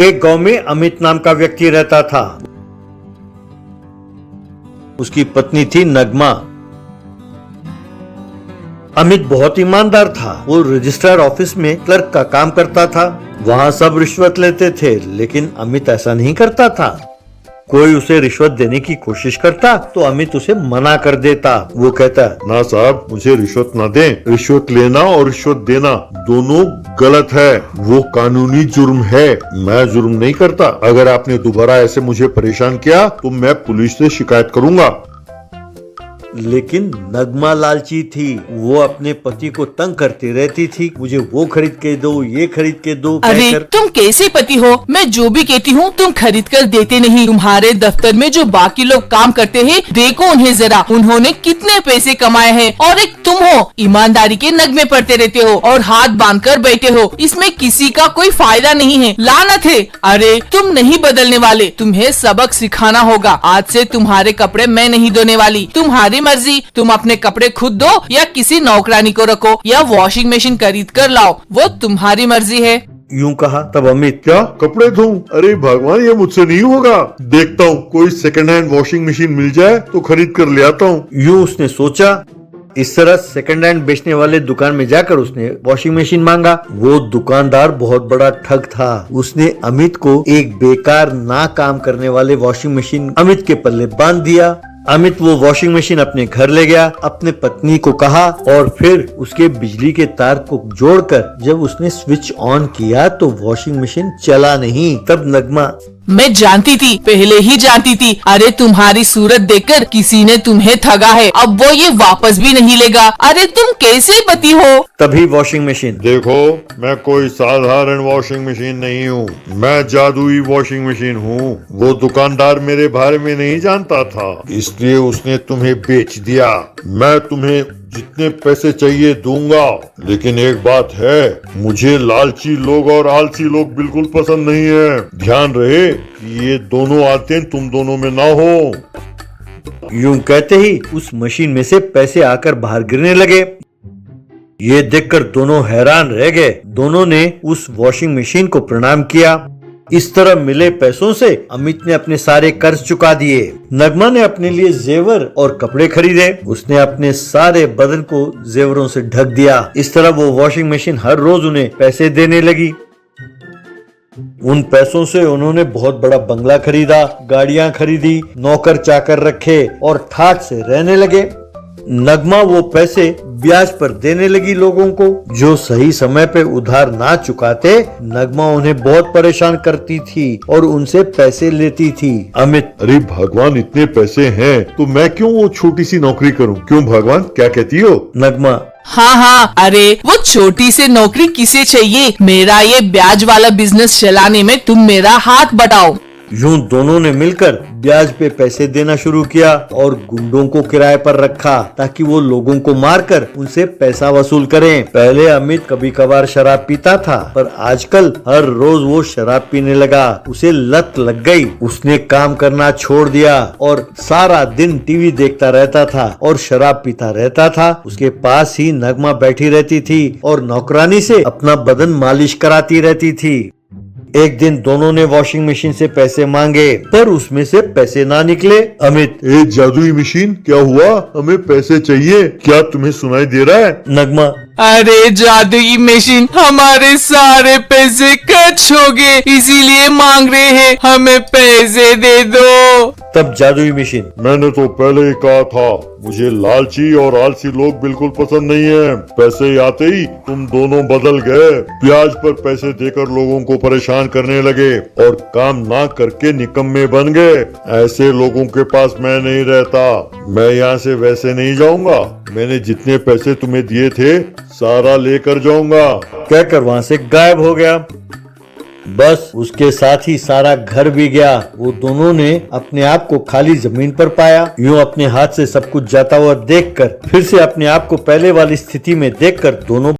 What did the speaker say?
एक गांव में अमित नाम का व्यक्ति रहता था। उसकी पत्नी थी नगमा। अमित बहुत ईमानदार था। वो रजिस्ट्रार ऑफिस में क्लर्क का काम करता था। वहाँ सब रिश्वत लेते थे, लेकिन अमित ऐसा नहीं करता था। कोई उसे रिश्वत देने की कोशिश करता तो अमित उसे मना कर देता। वो कहता, ना साहब, मुझे रिश्वत ना दें। रिश्वत लेना और रिश्वत देना दोनों गलत है। वो कानूनी जुर्म है। मैं जुर्म नहीं करता। अगर आपने दोबारा ऐसे मुझे परेशान किया तो मैं पुलिस से शिकायत करूंगा। लेकिन नगमा लालची थी। वो अपने पति को तंग करती रहती थी। मुझे वो खरीद के दो, ये खरीद के दो। अरे तुम कैसे पति हो? मैं जो भी कहती हूँ तुम खरीद कर देते नहीं। तुम्हारे दफ्तर में जो बाकी लोग काम करते हैं, देखो उन्हें जरा, उन्होंने कितने पैसे कमाए हैं। और एक तुम हो, ईमानदारी के नगमे पढ़ते रहते हो और हाथ बांध कर बैठे हो। इसमें किसी का कोई फायदा नहीं है। लानत है। अरे तुम नहीं बदलने वाले। तुम्हें सबक सिखाना होगा। आज से तुम्हारे कपड़े मैं नहीं धोने वाली। तुम्हारी मर्जी। तुम अपने कपड़े खुद दो या किसी नौकरानी को रखो या वॉशिंग मशीन खरीद कर लाओ। वो तुम्हारी मर्जी है। यूं कहा तब अमित, क्या कपड़े धोऊं? अरे भगवान, ये मुझसे नहीं होगा। देखता हूँ कोई सेकंड हैंड वॉशिंग मशीन मिल जाए तो खरीद कर ले आता हूँ। यूं उसने सोचा। इस तरह सेकंड हैंड बेचने वाले दुकान में जाकर उसने वॉशिंग मशीन मांगा। वो दुकानदार बहुत बड़ा ठग था। उसने अमित को एक बेकार ना काम करने वाले वॉशिंग मशीन अमित के पल्ले बांध दिया। अमित वो वॉशिंग मशीन अपने घर ले गया, अपने पत्नी को कहा और फिर उसके बिजली के तार को जोड़कर जब उसने स्विच ऑन किया तो वॉशिंग मशीन चला नहीं। तब नगमा, मैं जानती थी, पहले ही जानती थी। अरे तुम्हारी सूरत देखकर किसी ने तुम्हें ठगा है। अब वो ये वापस भी नहीं लेगा। अरे तुम कैसे पति हो? तभी वॉशिंग मशीन, देखो, मैं कोई साधारण वॉशिंग मशीन नहीं हूँ। मैं जादुई वॉशिंग मशीन हूँ। वो दुकानदार मेरे बारे में नहीं जानता था, इसलिए उसने तुम्हें बेच दिया। मैं तुम्हें जितने पैसे चाहिए दूंगा, लेकिन एक बात है, मुझे लालची लोग और आलसी लोग बिल्कुल पसंद नहीं है। ध्यान रहे कि ये दोनों आदतें तुम दोनों में ना हो। यूं कहते ही उस मशीन में से पैसे आकर बाहर गिरने लगे। ये देखकर दोनों हैरान रह गए। दोनों ने उस वॉशिंग मशीन को प्रणाम किया। इस तरह मिले पैसों से अमित ने अपने सारे कर्ज चुका दिए। नगमा ने अपने लिए जेवर और कपड़े खरीदे। उसने अपने सारे बदन को जेवरों से ढक दिया। इस तरह वो वॉशिंग मशीन हर रोज उन्हें पैसे देने लगी। उन पैसों से उन्होंने बहुत बड़ा बंगला खरीदा, गाड़ियां खरीदी, नौकर चाकर रखे और ठाठ से रहने लगे। नगमा वो पैसे ब्याज पर देने लगी लोगों को। जो सही समय पे उधार ना चुकाते, नगमा उन्हें बहुत परेशान करती थी और उनसे पैसे लेती थी। अमित, अरे भगवान, इतने पैसे हैं तो मैं क्यों वो छोटी सी नौकरी करूं? क्यों भगवान, क्या कहती हो? नगमा, हाँ हाँ, अरे वो छोटी सी नौकरी किसे चाहिए? मेरा ये ब्याज वाला बिजनेस चलाने में तुम मेरा हाथ बटाओ। यूं दोनों ने मिलकर ब्याज पे पैसे देना शुरू किया और गुंडों को किराए पर रखा ताकि वो लोगों को मारकर उनसे पैसा वसूल करें। पहले अमित कभी कभार शराब पीता था, पर आजकल हर रोज वो शराब पीने लगा। उसे लत लग गई। उसने काम करना छोड़ दिया और सारा दिन टीवी देखता रहता था और शराब पीता रहता था। उसके पास ही नगमा बैठी रहती थी और नौकरानी से अपना बदन मालिश कराती रहती थी। एक दिन दोनों ने वॉशिंग मशीन से पैसे मांगे, पर उसमें से पैसे ना निकले। अमित, ए जादुई मशीन, क्या हुआ? हमें पैसे चाहिए। क्या तुम्हें सुनाई दे रहा है? नगमा, अरे जादुई मशीन, हमारे सारे पैसे खर्च हो गए, इसीलिए मांग रहे हैं, हमें पैसे दे दो। तब जादुई मशीन, मैंने तो पहले ही कहा था, मुझे लालची और आलसी लोग बिल्कुल पसंद नहीं है। पैसे आते ही तुम दोनों बदल गए। ब्याज पर पैसे देकर लोगों को परेशान करने लगे और काम ना करके निकम्मे बन गए। ऐसे लोगों के पास मैं नहीं रहता। मैं यहाँ से वैसे नहीं जाऊंगा। मैंने जितने पैसे तुम्हें दिए थे सारा लेकर जाऊंगा। कहकर वहाँ से गायब हो गया। बस उसके साथ ही सारा घर भी गया। वो दोनों ने अपने आप को खाली जमीन पर पाया। यूं अपने हाथ से सब कुछ जाता हुआ देखकर फिर से अपने आप को पहले वाली स्थिति में देखकर दोनों